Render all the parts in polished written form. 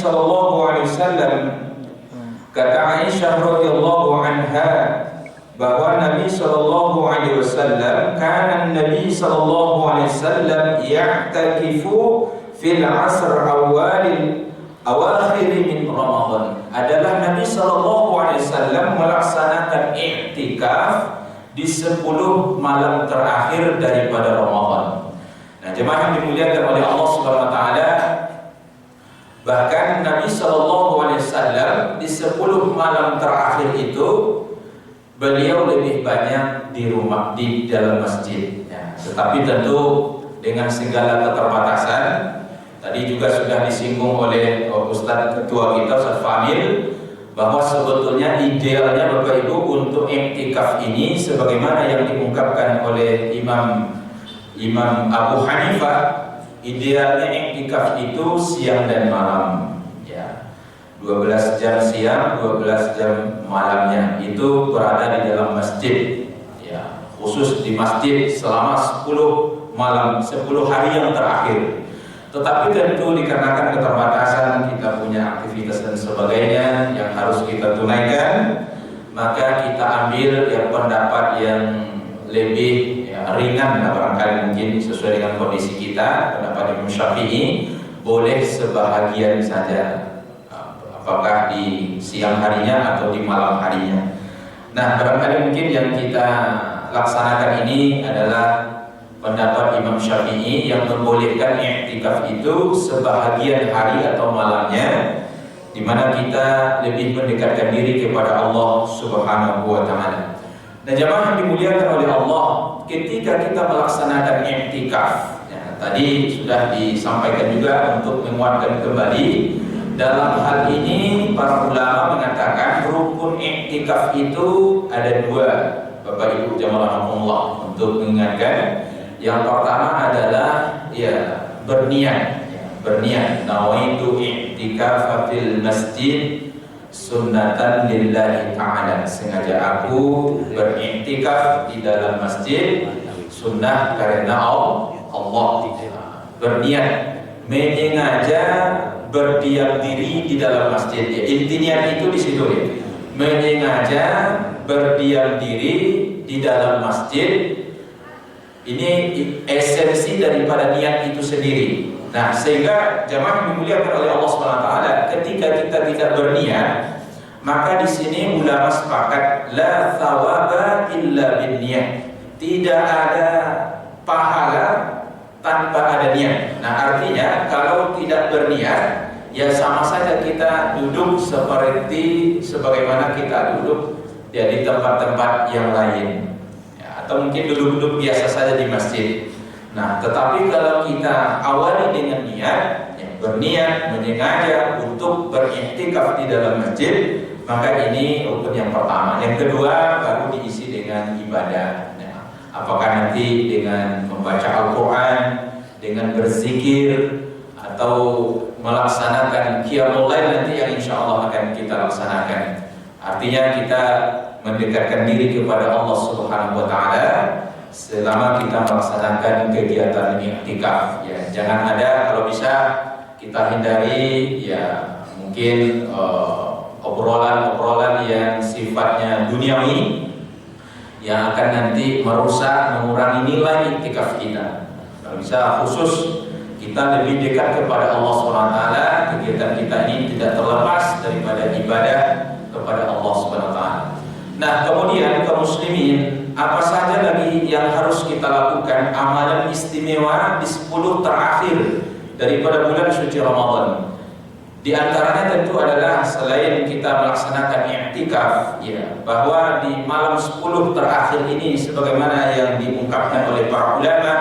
sallallahu alaihi wasallam, kata Aisyah radhiyallahu anha, bahwa Nabi sallallahu alaihi wasallam, kana Nabi sallallahu alaihi wasallam ya'takifu fil 'asr awakhir min Ramadan. Adalah Nabi sallallahu alaihi wasallam melaksanakan i'tikaf di 10 malam terakhir daripada Ramadan. Nah, jemaah yang dimuliakan oleh Allah Subhanahu wa taala, bahkan Nabi sallallahu alaihi wasallam di 10 malam terakhir itu beliau lebih banyak di rumah, di dalam masjid ya. Tetapi tentu dengan segala keterbatasan. Tadi juga sudah disinggung oleh Ustadz Ketua kita, Ustadz Fahmil, bahwa sebetulnya idealnya Bapak Ibu untuk iktikaf ini sebagaimana yang diungkapkan oleh Imam Abu Hanifah, idealnya iktikaf itu siang dan malam ya. 12 jam siang, 12 jam malamnya itu berada di dalam masjid ya, khusus di masjid selama 10 malam, 10 hari yang terakhir. Tetapi tentu dikarenakan keterbatasan, kita punya aktivitas dan sebagainya yang harus kita tunaikan, maka kita ambil yang pendapat yang lebih ya, ringan barangkali mungkin sesuai dengan kondisi kita. Pendapat Imam Syafi'i boleh sebahagian saja, apakah di siang harinya atau di malam harinya. Nah, barangkali mungkin yang kita laksanakan ini adalah pendapat Imam Syafi'i yang membolehkan i'tikaf itu sebahagian hari atau malamnya, di mana kita lebih mendekatkan diri kepada Allah Subhanahu wa taala. Nah, jemaah yang dimuliakan oleh Allah, ketika kita melaksanakan i'tikaf ya, tadi sudah disampaikan juga untuk menguatkan kembali. Dalam hal ini para ulama mengatakan rukun i'tikaf itu ada 2, Bapak Ibu jamaah Allah, untuk mengingatkan. Yang pertama adalah ya berniat, nawaitu i'tikaf fil masjid sunnatan lillahi ta'ala. Sengaja aku beriktikaf di dalam masjid sunnah karena Allah. Berniat, menyengaja berdiam diri di dalam masjid. Ya, intinya itu di situ ya. Menyengaja berdiam diri di dalam masjid. Ini esensi daripada niat itu sendiri. Nah, sehingga jamaah dimuliakan oleh Allah Subhanahu wa taala, ketika kita tidak berniat, maka di sini ulama sepakat la thawaba illa binniyah. Tidak ada pahala tanpa ada niat. Nah, artinya kalau tidak berniat, ya sama saja kita duduk seperti sebagaimana kita duduk ya di tempat-tempat yang lain. Atau mungkin duduk-duduk biasa saja di masjid. Nah, tetapi kalau kita awali dengan niat, ya, berniat menyengaja untuk beriktikaf di dalam masjid, maka ini rukun yang pertama. Yang kedua baru diisi dengan ibadah. Nah, apakah nanti dengan membaca Al-Quran, dengan berzikir, atau melaksanakan qiyamul lail nanti yang insya Allah akan kita laksanakan. Artinya kita mendekatkan diri kepada Allah Subhanahu wa taala selama kita melaksanakan kegiatan i'tikaf ya. Jangan ada, kalau bisa kita hindari ya mungkin obrolan-obrolan yang sifatnya duniawi yang akan nanti merusak, mengurangi nilai i'tikaf kita. Kalau bisa khusus kita lebih dekat kepada Allah Subhanahu wa taala, kegiatan kita ini tidak terlepas daripada ibadah kepada Allah Subhanahu wa taala. Nah, kemudian kaum muslimin, apa saja lagi yang harus kita lakukan amalan istimewa di 10 terakhir daripada bulan suci Ramadan? Di antaranya tentu adalah selain kita melaksanakan i'tikaf ya, bahwa di malam 10 terakhir ini sebagaimana yang diungkapkan oleh para ulama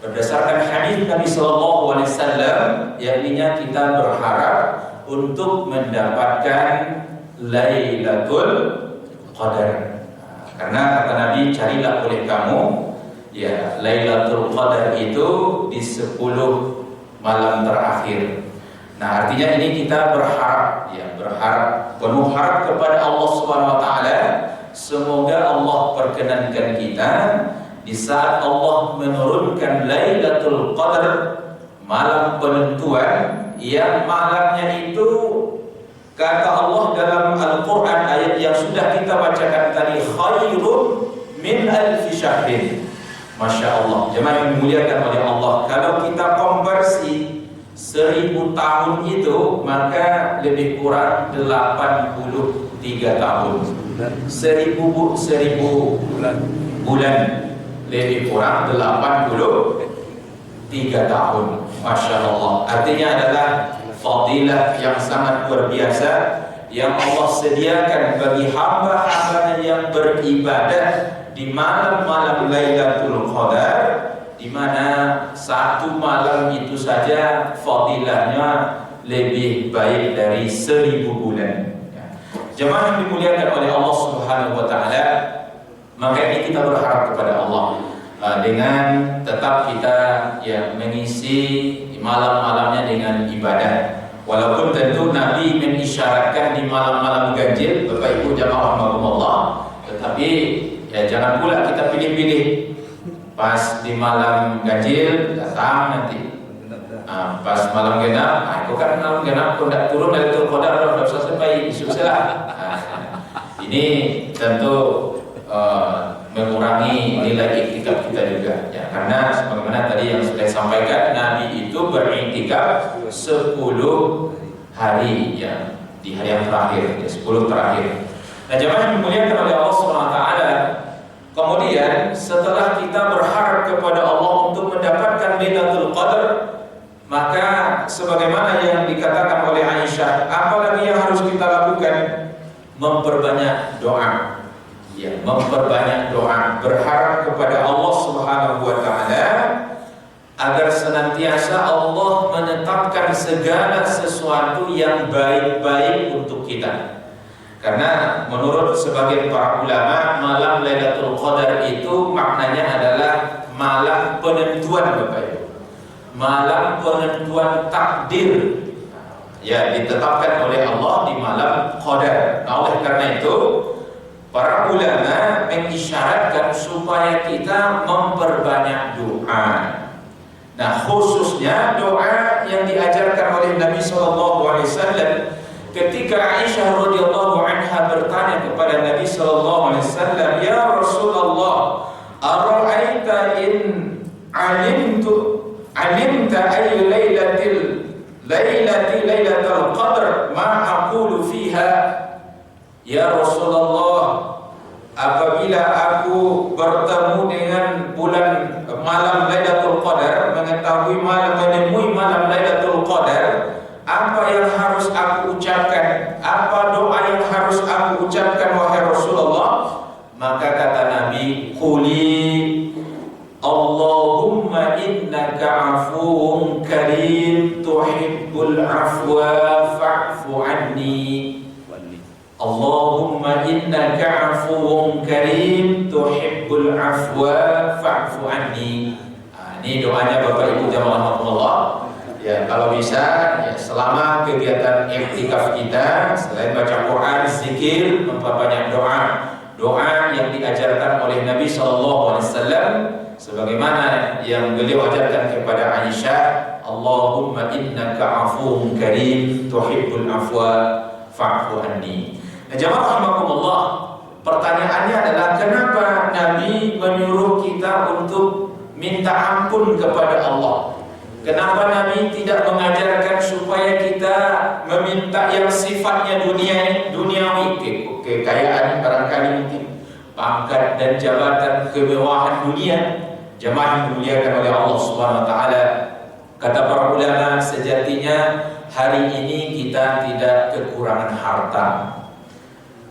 berdasarkan hadis Nabi sallallahu alaihi wasallam, yakninya kita berharap untuk mendapatkan Lailatul Qadar. Karena kata Nabi, carilah oleh kamu ya Lailatul Qadar itu di 10 malam terakhir. Nah, artinya ini kita berharap ya, penuh harap kepada Allah Subhanahu wa taala, semoga Allah perkenankan kita di saat Allah menurunkan Lailatul Qadar, malam penentuan, yang malamnya itu kata Allah dalam Al-Quran ayat yang sudah kita bacakan tadi, khairun min alfi syahrin. Masya Allah, jemaah yang dimuliakan oleh Allah, kalau kita konversi 1000 tahun itu maka lebih kurang 83 tahun. 1000 bulan lebih kurang 83 tahun. Masya Allah, artinya adalah fadilah yang sangat luar biasa yang Allah sediakan bagi hamba-hambanya yang beribadah di malam-malam Lailatul Qadar, di mana satu malam itu saja fadilahnya lebih baik dari 1000 bulan. Jemaah yang dimuliakan oleh Allah Subhanahu wa taala, maka ini kita berharap kepada Allah dengan tetap kita mengisi malam-malamnya dengan ibadah. Walaupun tentu Nabi mengisyaratkan di malam-malam ganjil, Bapak Ibu jamaah rahmatullah, tetapi jangan pula kita pilih-pilih. Pas di malam ganjil datang nanti, pas malam genap, itu kan malam genap kau tidak turun dari Qadar, tidak usah sampai susah. Ini tentu mengurangi nilai iktikaf kita juga ya, karena sebagaimana tadi yang sudah disampaikan, Nabi itu beriktikaf 10 hari ya, di hari yang terakhir ya, 10 terakhir. Nah, jemaah yang dimuliakan oleh Allah SWT, kemudian setelah kita berharap kepada Allah untuk mendapatkan Lailatul Qadar, maka sebagaimana yang dikatakan oleh Aisyah, apalagi yang harus kita lakukan? Memperbanyak doa. Ya, memperbanyak doa, berharap kepada Allah Subhanahu wa taala agar senantiasa Allah menetapkan segala sesuatu yang baik-baik untuk kita. Karena menurut sebagian para ulama, malam Lailatul Qadar itu maknanya adalah malam penentuan, Bapak Ibu. Malam penentuan takdir. Ya, ditetapkan oleh Allah di malam Qadar. Nah, oleh karena itu para ulama mengisyaratkan supaya kita memperbanyak doa. Nah, khususnya doa yang diajarkan oleh Nabi SAW ketika Aisyah radhiyallahu anha bertanya kepada Nabi SAW, "Ya Rasulullah, ara'aita in alimta ayyu lailatul qadr ma aqulu fiha?" Ya Rasulullah, apabila aku bertemu dengan malam Lailatul Qadar, menemui malam Lailatul Qadar, apa yang harus aku ucapkan? Apa doa yang harus aku ucapkan, wahai Rasulullah? Maka kata Nabi, quli Allahumma innaka afuwun karim tuhibbul afwa fa'fu anni. Allahumma innaka afuwun karim tuhibbul afwa fa'fu anni. Ini doanya Bapak Ibu jamaah rahmatullah. Ya, kalau bisa ya, selama kegiatan iktikaf kita, selain baca Quran, zikir, memperbanyak doa. Doa yang diajarkan oleh Nabi SAW, sebagaimana yang beliau ajarkan kepada Aisyah, Allahumma innaka afuwun karim tuhibbul afwa fa'fu anni. Nah, jamaah rahimakumullah, pertanyaannya adalah kenapa Nabi menyuruh kita untuk minta ampun kepada Allah? Kenapa Nabi tidak mengajarkan supaya kita meminta yang sifatnya duniawi, kekayaan barangkali mungkin, pangkat dan jabatan, kemewahan dunia? Jamaah yang dimuliakan oleh Allah Subhanahu wa taala, kata para ulama, sejatinya hari ini kita tidak kekurangan harta.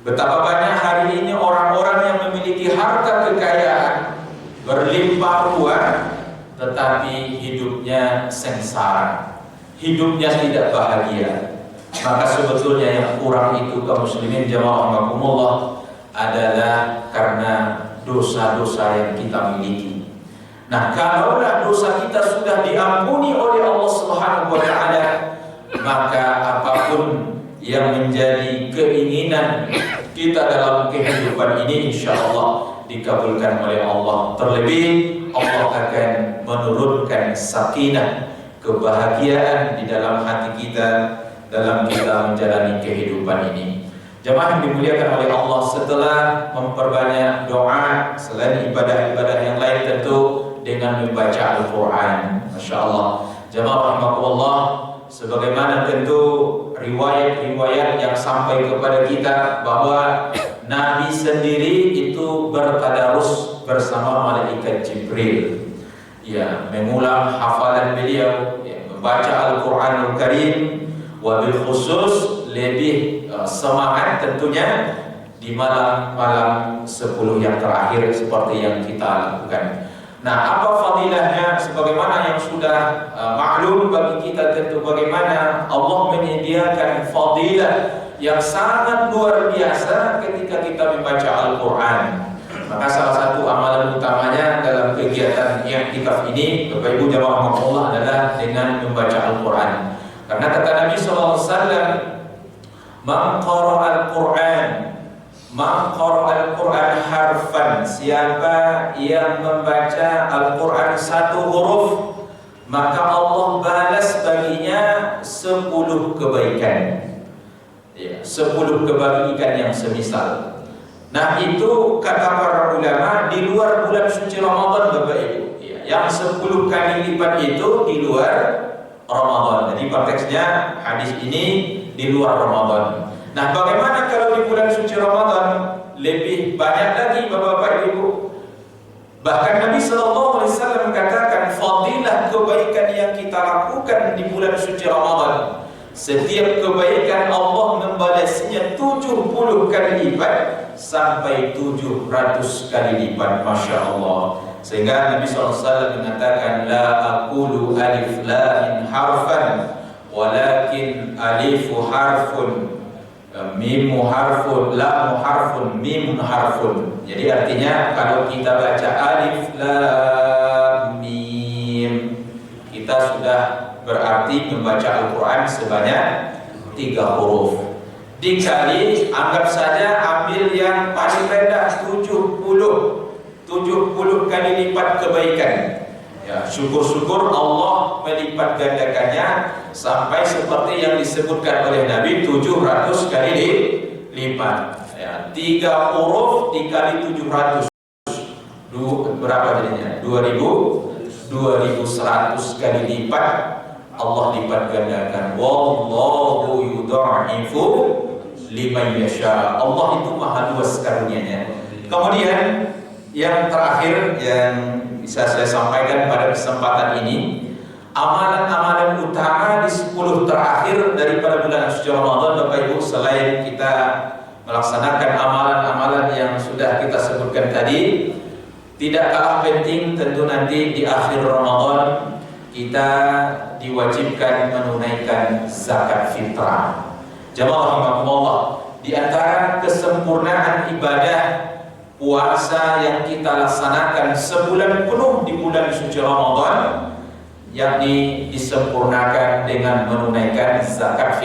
Betapa banyak hari ini orang-orang yang memiliki harta kekayaan berlimpah ruah, tetapi hidupnya sengsara, hidupnya tidak bahagia. Maka sebetulnya yang kurang itu kaum muslimin jamaah rahimakumullah adalah karena dosa-dosa yang kita miliki. Nah, kalaulah dosa kita sudah diampuni oleh Allah Subhanahu wa taala, maka apapun yang menjadi keinginan kita dalam kehidupan ini insyaallah dikabulkan oleh Allah. Terlebih Allah akan menurunkan sakinah, kebahagiaan di dalam hati kita dalam kita menjalani kehidupan ini. Jemaah yang dimuliakan oleh Allah, setelah memperbanyak doa selain ibadah-ibadah yang lain, tentu dengan membaca Al-Quran. Masya Allah. Jemaah rahmatullah, sebagaimana tentu riwayat-riwayat yang sampai kepada kita bahwa Nabi sendiri itu bertadarus bersama malaikat Jibril, ya, mengulang hafalan beliau, ya, membaca Al-Quranul Karim. Wabil khusus lebih semangat tentunya di malam-malam 10 yang terakhir seperti yang kita lakukan. Nah, apa fadilahnya? Sebagaimana yang sudah maklum bagi kita tentu, bagaimana Allah menyediakan fadilah yang sangat luar biasa ketika kita membaca Al-Quran. Maka salah satu amalan utamanya dalam kegiatan i'tikaf ini, Bapak Ibu jamaah Allah, adalah dengan membaca Al-Quran. Karena kata Nabi SAW, man qara'al Qur'an harfan, siapa yang membaca Al-Quran satu huruf, maka Allah balas baginya 10 kebaikan, ya, 10 kebaikan yang semisal. Nah, itu kata para ulama di luar bulan suci Ramadan, Bapak Ibu, ya, yang 10 kali lipat itu di luar Ramadan. Jadi konteksnya hadis ini di luar Ramadan. Nah, bagaimana kalau di bulan suci Ramadan? Lebih banyak lagi Bapak Ibu. Bahkan Nabi SAW katakan fadilah kebaikan yang kita lakukan di bulan suci Ramadan, setiap kebaikan Allah membalasnya 70 kali lipat sampai 700 kali lipat. Masya Allah. Sehingga Nabi SAW mengatakan, la aqulu alif lam harfan, walakin alifu harfun, mimu harfun, lamu harfun, mimun harfun. Jadi artinya kalau kita baca alif lam mim, kita sudah berarti membaca Al-Quran sebanyak 3 huruf. Dikali, anggap saja ambil yang paling rendah 70 kali lipat kebaikan. Ya, syukur-syukur Allah melipat gandakannya sampai seperti yang disebutkan oleh Nabi 700 kali lipat. Ya, 3 huruf dikali 700, berapa jadinya? 2100 kali lipat Allah lipat gandakan. Wallahu yudha'ifu liman yasha. Allah itu maha luas karunia-Nya. Kemudian yang terakhir yang bisa saya sampaikan pada kesempatan ini, amalan-amalan utama di 10 terakhir daripada bulan suci Ramadan, Bapak Ibu, selain kita melaksanakan amalan-amalan yang sudah kita sebutkan tadi, tidak kalah penting tentu nanti di akhir Ramadan kita diwajibkan menunaikan zakat fitrah. Jamaah rahimakumullah, di antara kesempurnaan ibadah puasa yang kita laksanakan sebulan penuh di bulan suci Ramadan, yakni disempurnakan dengan menunaikan zakat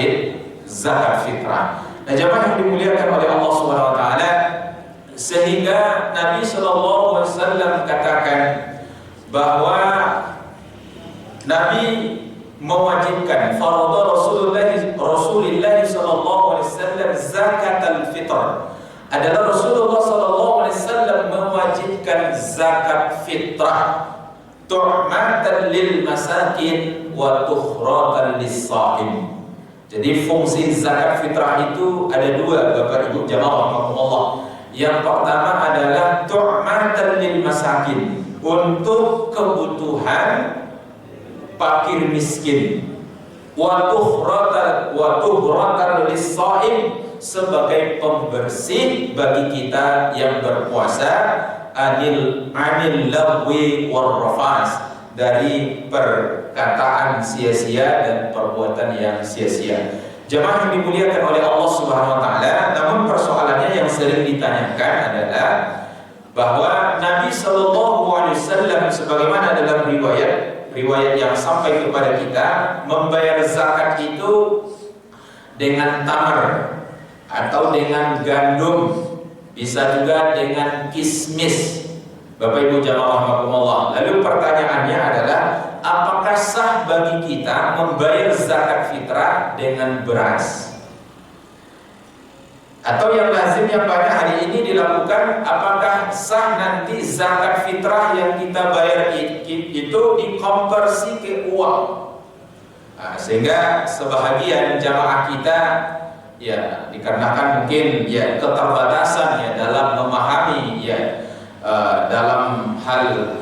fitrah. Nah, jemaah yang dimuliakan oleh Allah Subhanahu wa taala, sehingga Nabi sallallahu alaihi wasallam katakan bahwa Nabi mewajibkan farada Rasulullah sallallahu alaihi wasallam zakatul fitr. Adalah Rasulullah sallallahu alaihi wasallam mewajibkan zakat fitrah, tu'matan lil masakin wa tukhratan lis-shaim. Jadi fungsi zakat fitrah itu ada 2, Bapak Ibu jamaah rahimakumullah. Yang pertama adalah tu'matan lil masakin, untuk kebutuhan fakir miskin, wa tukhratan lis-shaim, sebagai pembersih bagi kita yang berpuasa, anil lagwi war rafas, dari perkataan sia-sia dan perbuatan yang sia-sia. Jemaah yang dimuliakan oleh Allah Subhanahu wa taala, namun persoalannya yang sering ditanyakan adalah bahwa Nabi sallallahu alaihi wasallam sebagaimana dalam riwayat yang sampai kepada kita, membayar zakat itu dengan tamar atau dengan gandum, bisa juga dengan kismis. Bapak Ibu jamaah rahimakumullah. Lalu pertanyaannya adalah, apakah sah bagi kita membayar zakat fitrah dengan beras? Atau yang lazim yang banyak hari ini dilakukan, apakah sah nanti zakat fitrah yang kita bayar itu dikonversi ke uang? Sehingga sebahagian jamaah kita ya dikarenakan mungkin ya keterbatasan ya dalam memahami ya dalam hal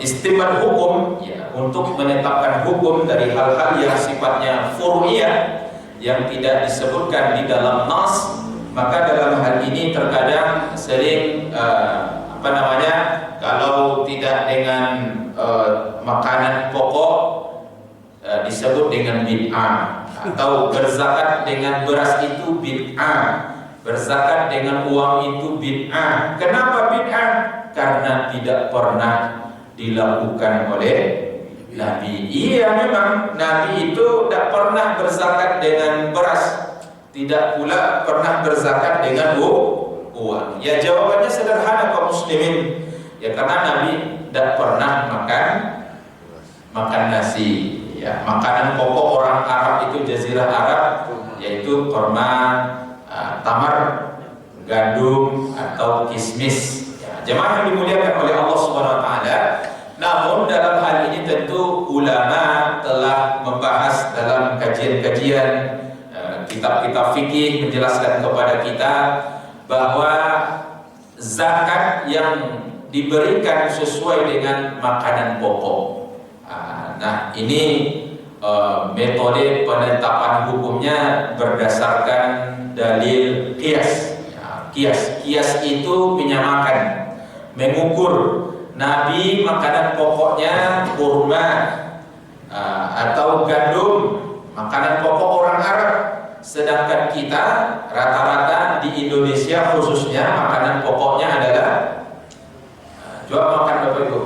istinbat hukum ya, untuk menetapkan hukum dari hal-hal yang sifatnya furu'iyah yang tidak disebutkan di dalam nas, maka dalam hal ini terkadang sering kalau tidak dengan makanan pokok disebut dengan bid'ah, atau berzakat dengan beras itu bid'ah, berzakat dengan uang itu bid'ah. Kenapa bid'ah? Karena tidak pernah dilakukan oleh Nabi. Iya, memang Nabi itu tidak pernah berzakat dengan beras, tidak pula pernah berzakat dengan uang. Ya, jawabannya sederhana kaum muslimin. Ya, karena Nabi tidak pernah makan nasi. Ya, makanan pokok orang Arab itu Jazirah Arab yaitu kurma, tamar, gandum atau kismis. Ya, jemaah yang dimuliakan oleh Allah Subhanahu wa taala. Namun dalam hal ini tentu ulama telah membahas dalam kajian-kajian kitab-kitab fikih menjelaskan kepada kita bahwa zakat yang diberikan sesuai dengan makanan pokok. Nah, ini metode penetapan hukumnya berdasarkan dalil qiyas. Qiyas itu menyamakan, mengukur. Nabi makanan pokoknya kurma atau gandum, makanan pokok orang Arab. Sedangkan kita rata-rata di Indonesia khususnya makanan pokoknya adalah coba makan Bapak Ibu.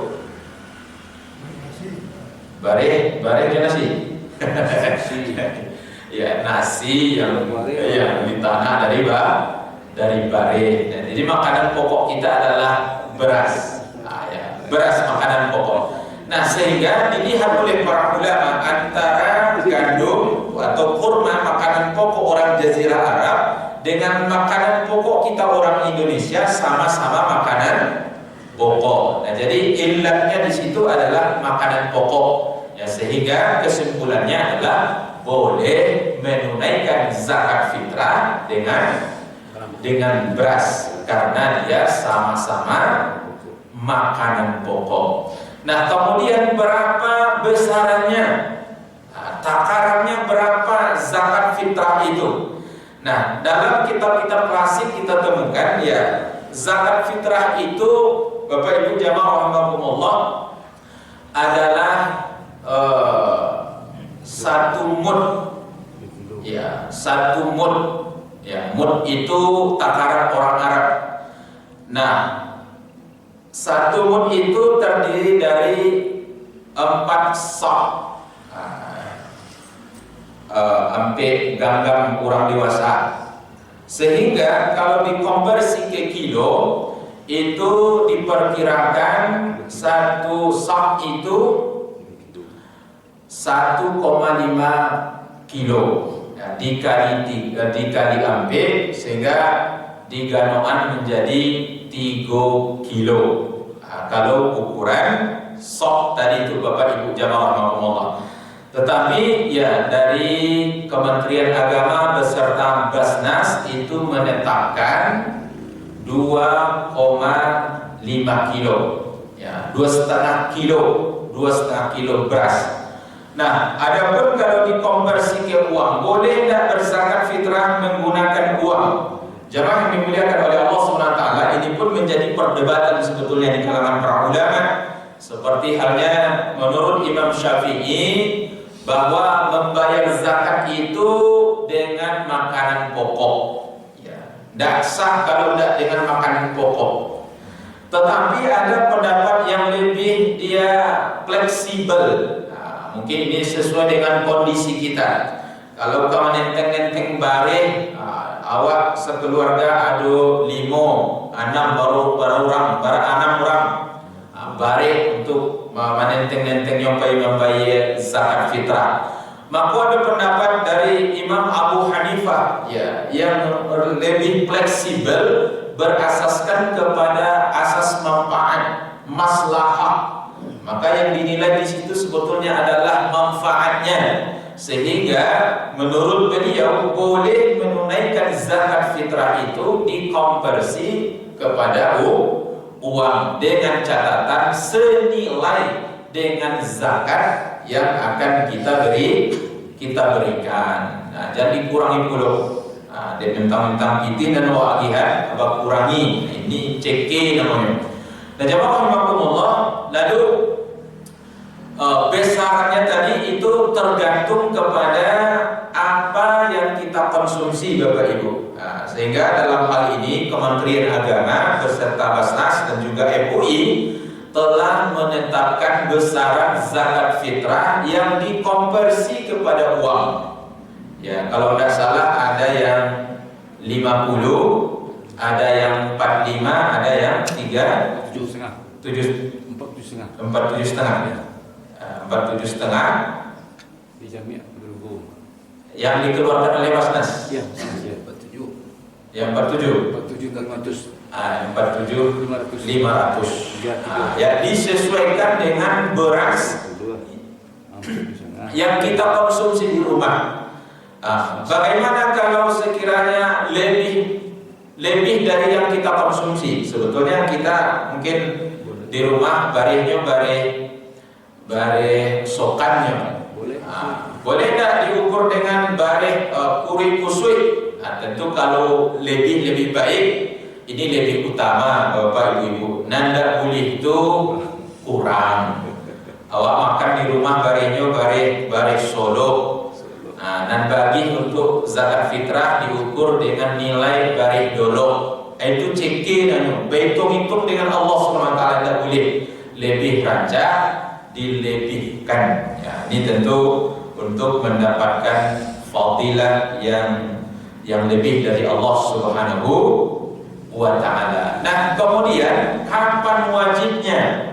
Bare nasi. Ya, nasi yang di tanah dari bare. Nah, jadi makanan pokok kita adalah beras. Beras makanan pokok. Nah, sehingga dilihat oleh para ulama antara gandum atau kurma makanan pokok orang Jazirah Arab dengan makanan pokok kita orang Indonesia sama-sama makanan pokok. Nah, jadi ilahnya di situ adalah makanan pokok. Ya, sehingga kesimpulannya adalah boleh menunaikan zakat fitrah dengan beras karena dia sama-sama makanan pokok. Nah, kemudian berapa besarannya? Takarannya berapa zakat fitrah itu? Nah, dalam kitab-kitab klasik kita temukan ya, zakat fitrah itu Bapak Ibu jamaah rahimakumullah adalah 1 mud. Ya, 1 mud. Ya, mud itu takaran orang Arab. Nah, 1 mud itu terdiri dari 4 sak. Sampai genggam orang dewasa. Sehingga kalau dikonversi ke kilo itu diperkirakan 1 sak itu 1,5 kilo ya, dikali ampe sehingga diganoan menjadi 3 kilo. Nah, kalau ukuran sok tadi itu Bapak Ibu jamaah rahimakumullah. Tetapi ya dari Kementerian Agama beserta Basnas itu menetapkan 2,5 kilo ya, 2,5 kilo beras. Nah, adapun kalau dikonversi ke uang, boleh tidak berzakat fitrah menggunakan uang? Jamaah yang dimuliakan oleh Allah SWT, ini pun menjadi perdebatan sebetulnya di kalangan para ulama. Seperti halnya menurut Imam Syafi'i bahwa membayar zakat itu dengan makanan pokok. Ya, tidak sah kalau tidak dengan makanan pokok. Tetapi ada pendapat yang lebih dia fleksibel. Mungkin ini sesuai dengan kondisi kita. Kalau kamu nenteng bare, awak sekeluarga ada 5, 6 baru orang, 6 orang barek untuk menenteng-nenteng nyompai zakat fitrah. Maka ada pendapat dari Imam Abu Hanifah ya, yang lebih fleksibel berasaskan kepada asas manfaat, maslahah. Maka yang dinilai di situ sebetulnya adalah manfaatnya. Sehingga menurut beliau boleh menunaikan zakat fitrah itu dikonversi kepada uang dengan catatan senilai dengan zakat yang akan kita berikan. Nah, jadi kurangi puluh. Nah, dia mentang-mentang itu dan wakihan apa kurangi. Ini CK namanya. Nah, jamaah rahimakumullah, lalu besarnya tadi itu tergantung kepada apa yang kita konsumsi Bapak Ibu. Nah, sehingga dalam hal ini Kementerian Agama beserta Basnas dan juga MUI telah menetapkan besaran zakat fitrah yang dikonversi kepada uang. Ya, kalau tidak salah ada yang 50, ada yang 45, ada yang 47,5 ya. 47,5 di Jamiah berhubung yang dikeluarkan oleh Basnas. Ya, 47. Yang 47. 47 500. Ya, disesuaikan dengan beras yang kita konsumsi di rumah. Bagaimana kalau sekiranya lebih dari yang kita konsumsi? Sebetulnya kita mungkin di rumah barihnya bareh sokannya. Boleh tidak diukur dengan bareh kuri kusui? Tentu kalau lebih baik, ini lebih utama Bapak Ibu. Nanda boleh itu kurang. Awak makan di rumah barehnya bareh solo. Dan bagi untuk zakat fitrah diukur dengan nilai bareh dolo. Itu cekin dan hitung dengan Allah SWT. Tidak boleh lebih rancak dilebihkan. Ya, ini tentu untuk mendapatkan fadilah yang lebih dari Allah Subhanahu wa ta'ala. Nah, kemudian kapan wajibnya?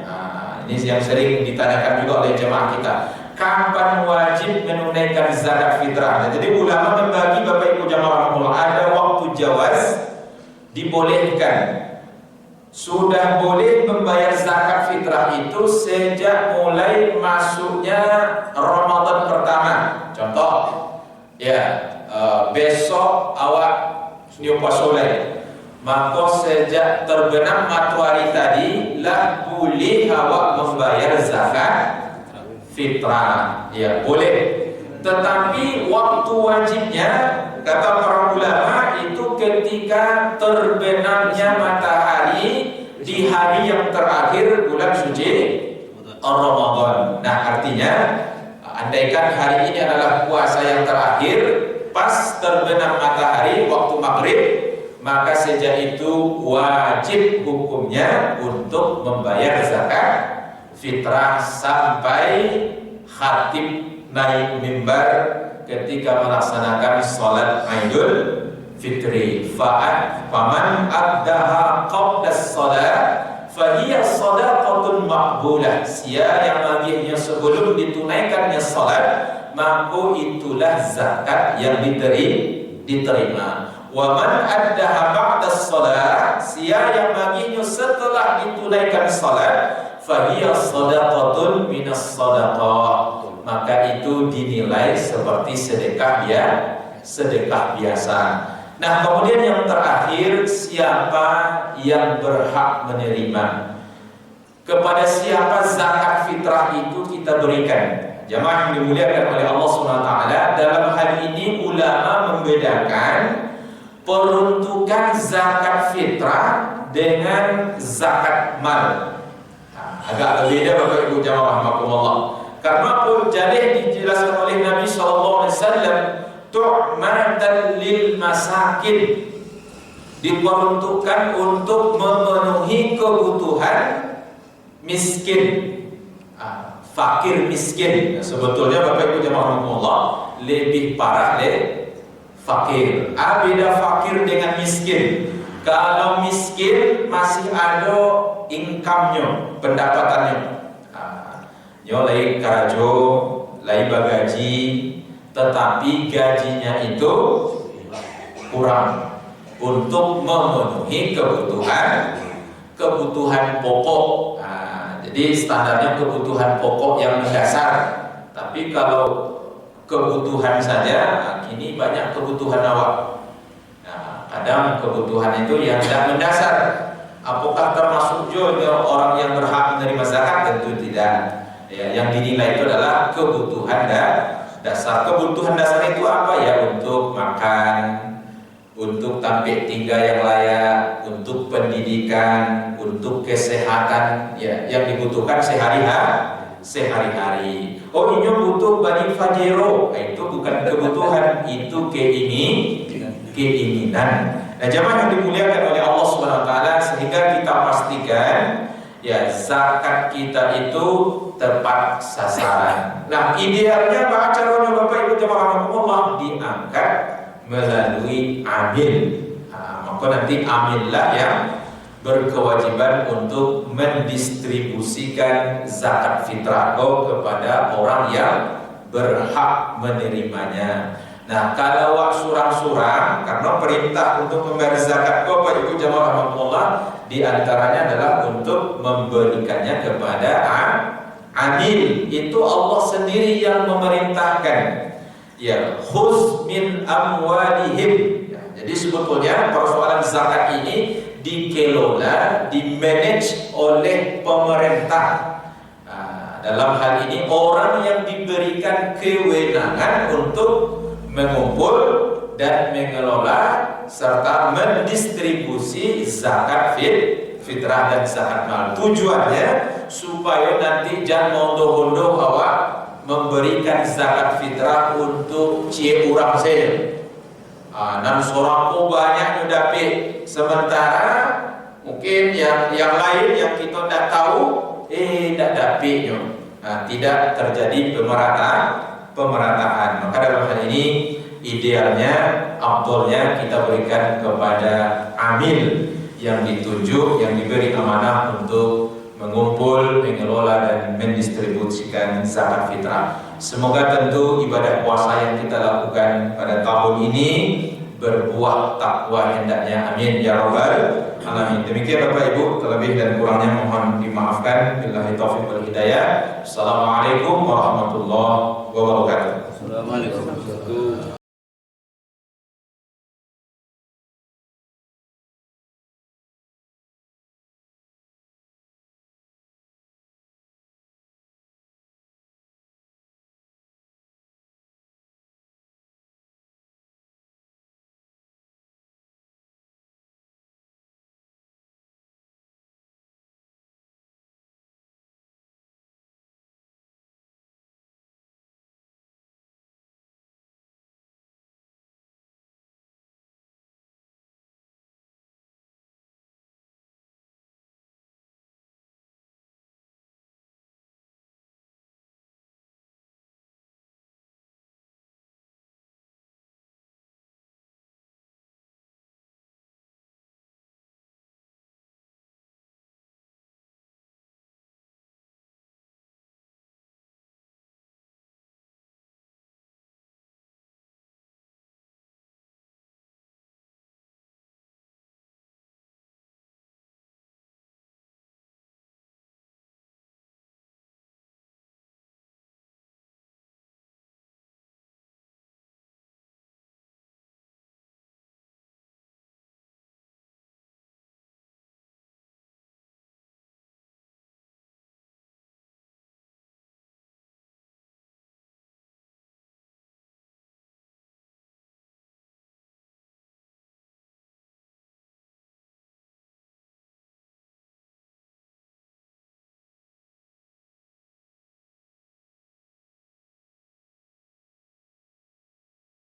Ini yang sering ditanyakan juga oleh jemaah kita. Kapan wajib menunaikan zakat fitrah? Nah, jadi ulama membagi Bapak Ibu jemaah rahimahullah, ada waktu jawaz dibolehkan. Sudah boleh membayar zakat fitrah itu sejak mulai masuknya Ramadan pertama. Contoh, ya besok awak nyupasoleh, maka sejak terbenam matahari tadi lah boleh awak membayar zakat fitrah. Ya boleh. Tetapi waktu wajibnya kata para ulama itu ketika terbenamnya matahari di hari yang terakhir bulan suci Ramadan. Nah, artinya andaikan hari ini adalah puasa yang terakhir, pas terbenam matahari waktu maghrib, maka sejak itu wajib hukumnya untuk membayar zakat fitrah sampai khatib naik mimbar ketika melaksanakan sholat Idul Fitri. Faman addaha qabla sholat fahiya shadaqatun maqbulah. Sia yang magihnya sebelum ditunaikannya sholat, maka itulah zakat yang diterima. Wa man addaha ba'da sholat, sia yang magihnya setelah ditunaikan sholat, fahiya shadaqatun minas shadaqah, maka itu dinilai seperti sedekah biasa. Nah, kemudian yang terakhir, siapa yang berhak menerima? Kepada siapa zakat fitrah itu kita berikan? Jamaah yang dimuliakan oleh Allah SWT, dalam hal ini ulama membedakan peruntukan zakat fitrah dengan zakat mal. Agak berbeda Bapak Ibu jamaah rahimakumullah. Karena jadi dijelaskan oleh Nabi SAW, tu'matan lil masakin, diperuntukkan untuk memenuhi kebutuhan miskin, fakir miskin. Sebetulnya Bapak Ibu jamaah rahimakumullah, lebih parah fakir. Beda fakir dengan miskin. Kalau miskin masih ada income-nya, pendapatannya. Nyolai karajo, lai bagaji, tetapi gajinya itu kurang untuk memenuhi kebutuhan pokok. Jadi standarnya kebutuhan pokok yang mendasar. Tapi kalau kebutuhan saja, kini banyak kebutuhan awak. Kadang kebutuhan itu yang tidak mendasar. Apakah termasuk juga orang yang berhak menerima zakat? Tentu tidak. Ya, yang dinilai itu adalah kebutuhan dasar. Kebutuhan dasar itu apa ya? Untuk makan, untuk tempat tinggal yang layak, untuk pendidikan, untuk kesehatan, ya, yang dibutuhkan sehari-hari. Oh, ini butuh bani fajero. Itu bukan kebutuhan, itu keinginan. Nah, jamaah yang dimuliakan oleh Allah Subhanahu wa taala, sehingga kita pastikan ya zakat kita itu tepat sasaran. Nah, idealnya caranya Bapak Ibu jamaah rahimahumullah diangkat melalui amil. Maka nanti amillah yang berkewajiban untuk mendistribusikan zakat fitrah kepada orang yang berhak menerimanya. Nah, kalau surang-surang, karena perintah untuk membayar zakat Bapak Ibu jamaah rahimahumullah di antaranya adalah untuk memberikannya kepada amil. Itu Allah sendiri yang memerintahkan. Ya, khuz min amwalihim. Ya, jadi sebetulnya persoalan zakat ini dikelola, dimanage oleh pemerintah. Dalam hal ini orang yang diberikan kewenangan untuk mengumpul dan mengelola serta mendistribusi zakat fitrah dan zakat mal. Tujuannya supaya nanti jangan mondo-mondo awak memberikan zakat fitrah untuk cie urang saja. Dan seorang banyak udah sementara mungkin yang lain yang kita tidak tahu tidak dapatnya. Tidak terjadi pemerataan. Maka dalam hal ini idealnya, afdolnya kita berikan kepada amil yang ditunjuk, yang diberi amanah untuk mengumpul, mengelola dan mendistribusikan zakat fitrah. Semoga tentu ibadah puasa yang kita lakukan pada tahun ini berbuah takwa hendaknya. Amin ya rabbal alamin. Demikian Bapak Ibu, terlebih dan kurangnya mohon dimaafkan. Billahi taufiq wal hidayah. Assalamualaikum warahmatullahi wabarakatuh. Assalamualaikum.